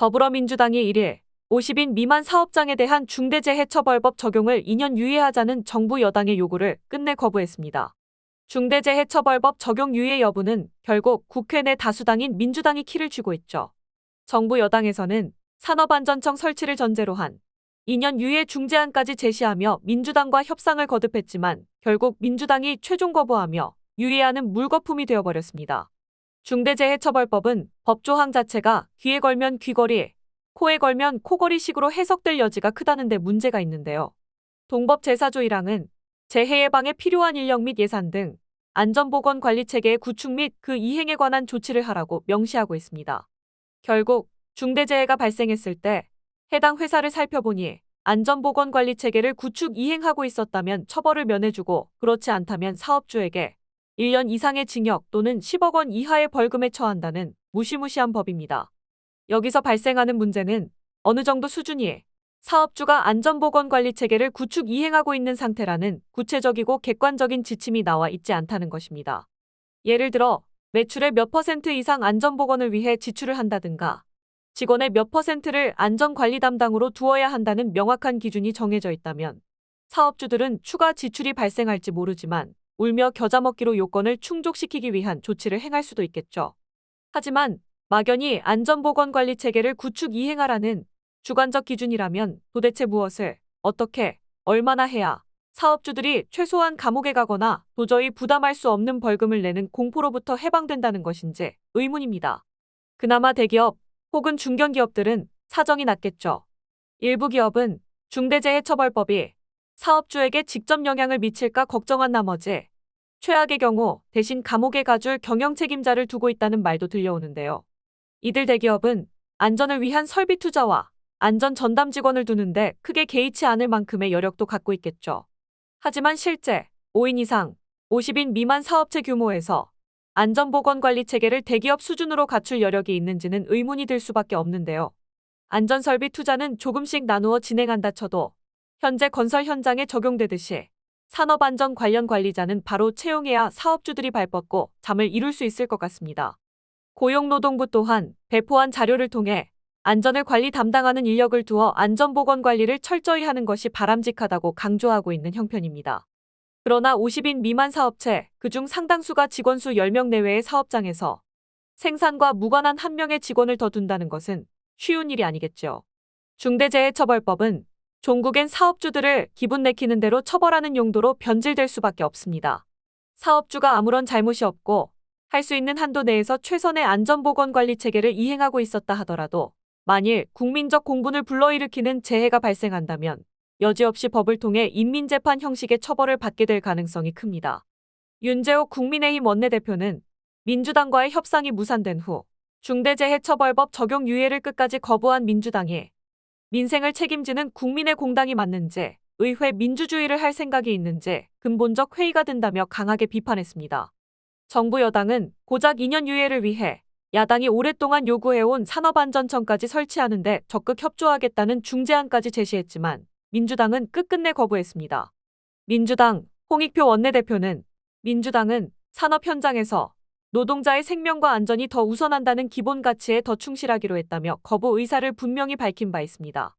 더불어민주당이 1일 50인 미만 사업장에 대한 중대재해처벌법 적용을 2년 유예하자는 정부 여당의 요구를 끝내 거부했습니다. 중대재해처벌법 적용 유예 여부는 결국 국회 내 다수당인 민주당이 키를 쥐고 있죠. 정부 여당에서는 산업안전청 설치를 전제로 한 2년 유예 중재안까지 제시하며 민주당과 협상을 거듭했지만 결국 민주당이 최종 거부하며 유예안은 물거품이 되어버렸습니다. 중대재해처벌법은 법조항 자체가 귀에 걸면 귀걸이, 코에 걸면 코걸이식으로 해석될 여지가 크다는 데 문제가 있는데요. 동법 제4조 1항은 재해 예방에 필요한 인력 및 예산 등 안전보건관리체계의 구축 및 그 이행에 관한 조치를 하라고 명시하고 있습니다. 결국 중대재해가 발생했을 때 해당 회사를 살펴보니 안전보건관리체계를 구축 이행하고 있었다면 처벌을 면해주고 그렇지 않다면 사업주에게 1년 이상의 징역 또는 10억 원 이하의 벌금에 처한다는 무시무시한 법입니다. 여기서 발생하는 문제는 어느 정도 수준이 사업주가 안전보건관리체계를 구축 이행하고 있는 상태라는 구체적이고 객관적인 지침이 나와 있지 않다는 것입니다. 예를 들어 매출의 몇 퍼센트 이상 안전보건을 위해 지출을 한다든가 직원의 몇 퍼센트를 안전관리 담당으로 두어야 한다는 명확한 기준이 정해져 있다면 사업주들은 추가 지출이 발생할지 모르지만 울며 겨자 먹기로 요건을 충족시키기 위한 조치를 행할 수도 있겠죠. 하지만 막연히 안전보건관리체계를 구축 이행하라는 주관적 기준이라면 도대체 무엇을, 어떻게, 얼마나 해야 사업주들이 최소한 감옥에 가거나 도저히 부담할 수 없는 벌금을 내는 공포로부터 해방된다는 것인지 의문입니다. 그나마 대기업 혹은 중견기업들은 사정이 낫겠죠. 일부 기업은 중대재해처벌법이 사업주에게 직접 영향을 미칠까 걱정한 나머지 최악의 경우 대신 감옥에 가줄 경영 책임자를 두고 있다는 말도 들려오는데요. 이들 대기업은 안전을 위한 설비 투자와 안전 전담 직원을 두는데 크게 개의치 않을 만큼의 여력도 갖고 있겠죠. 하지만 실제 5인 이상, 50인 미만 사업체 규모에서 안전보건관리 체계를 대기업 수준으로 갖출 여력이 있는지는 의문이 들 수밖에 없는데요. 안전설비 투자는 조금씩 나누어 진행한다 쳐도 현재 건설 현장에 적용되듯이 산업안전 관련 관리자는 바로 채용해야 사업주들이 발뻗고 잠을 이룰 수 있을 것 같습니다. 고용노동부 또한 배포한 자료를 통해 안전을 관리 담당하는 인력을 두어 안전보건관리를 철저히 하는 것이 바람직하다고 강조하고 있는 형편입니다. 그러나 50인 미만 사업체, 그중 상당수가 직원 수 10명 내외의 사업장에서 생산과 무관한 한 명의 직원을 더 둔다는 것은 쉬운 일이 아니겠죠. 중대재해처벌법은 종국엔 사업주들을 기분 내키는 대로 처벌하는 용도로 변질될 수밖에 없습니다. 사업주가 아무런 잘못이 없고 할 수 있는 한도 내에서 최선의 안전보건관리 체계를 이행하고 있었다 하더라도 만일 국민적 공분을 불러일으키는 재해가 발생한다면 여지없이 법을 통해 인민재판 형식의 처벌을 받게 될 가능성이 큽니다. 윤재옥 국민의힘 원내대표는 민주당과의 협상이 무산된 후 중대재해처벌법 적용 유예를 끝까지 거부한 민주당이 민생을 책임지는 국민의 공당이 맞는지 의회 민주주의를 할 생각이 있는지 근본적 회의가 된다며 강하게 비판했습니다. 정부 여당은 고작 2년 유예를 위해 야당이 오랫동안 요구해온 산업안전청까지 설치하는 데 적극 협조하겠다는 중재안까지 제시했지만 민주당은 끝끝내 거부했습니다. 민주당 홍익표 원내대표는 민주당은 산업 현장에서 노동자의 생명과 안전이 더 우선한다는 기본 가치에 더 충실하기로 했다며 거부 의사를 분명히 밝힌 바 있습니다.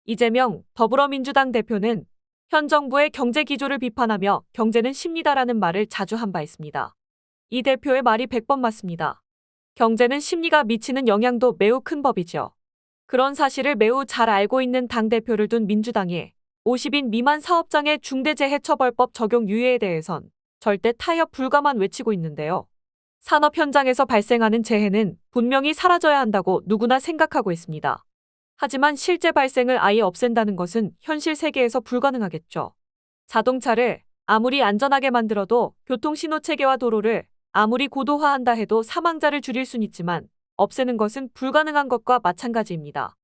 이재명 더불어민주당 대표는 현 정부의 경제 기조를 비판하며 경제는 심리다라는 말을 자주 한 바 있습니다. 이 대표의 말이 100번 맞습니다. 경제는 심리가 미치는 영향도 매우 큰 법이죠. 그런 사실을 매우 잘 알고 있는 당대표를 둔 민주당이 50인 미만 사업장의 중대재해처벌법 적용 유예에 대해선 절대 타협 불가만 외치고 있는데요. 산업 현장에서 발생하는 재해는 분명히 사라져야 한다고 누구나 생각하고 있습니다. 하지만 실제 발생을 아예 없앤다는 것은 현실 세계에서 불가능하겠죠. 자동차를 아무리 안전하게 만들어도 교통신호체계와 도로를 아무리 고도화한다 해도 사망자를 줄일 순 있지만 없애는 것은 불가능한 것과 마찬가지입니다.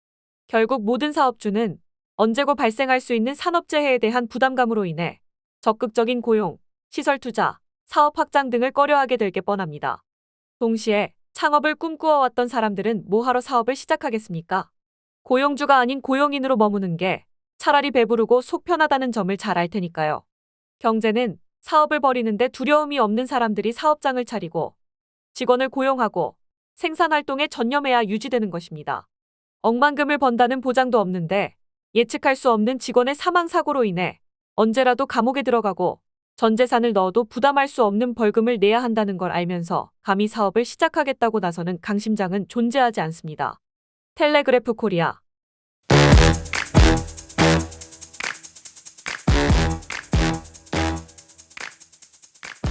결국 모든 사업주는 언제고 발생할 수 있는 산업재해에 대한 부담감으로 인해 적극적인 고용, 시설 투자, 사업 확장 등을 꺼려하게 될 게 뻔합니다. 동시에 창업을 꿈꾸어왔던 사람들은 뭐하러 사업을 시작하겠습니까? 고용주가 아닌 고용인으로 머무는 게 차라리 배부르고 속 편하다는 점을 잘 알 테니까요. 경제는 사업을 벌이는데 두려움이 없는 사람들이 사업장을 차리고 직원을 고용하고 생산활동에 전념해야 유지되는 것입니다. 억만금을 번다는 보장도 없는데 예측할 수 없는 직원의 사망 사고로 인해 언제라도 감옥에 들어가고 전 재산을 넣어도 부담할 수 없는 벌금을 내야 한다는 걸 알면서 감히 사업을 시작하겠다고 나서는 강심장은 존재하지 않습니다. 텔레그래프 코리아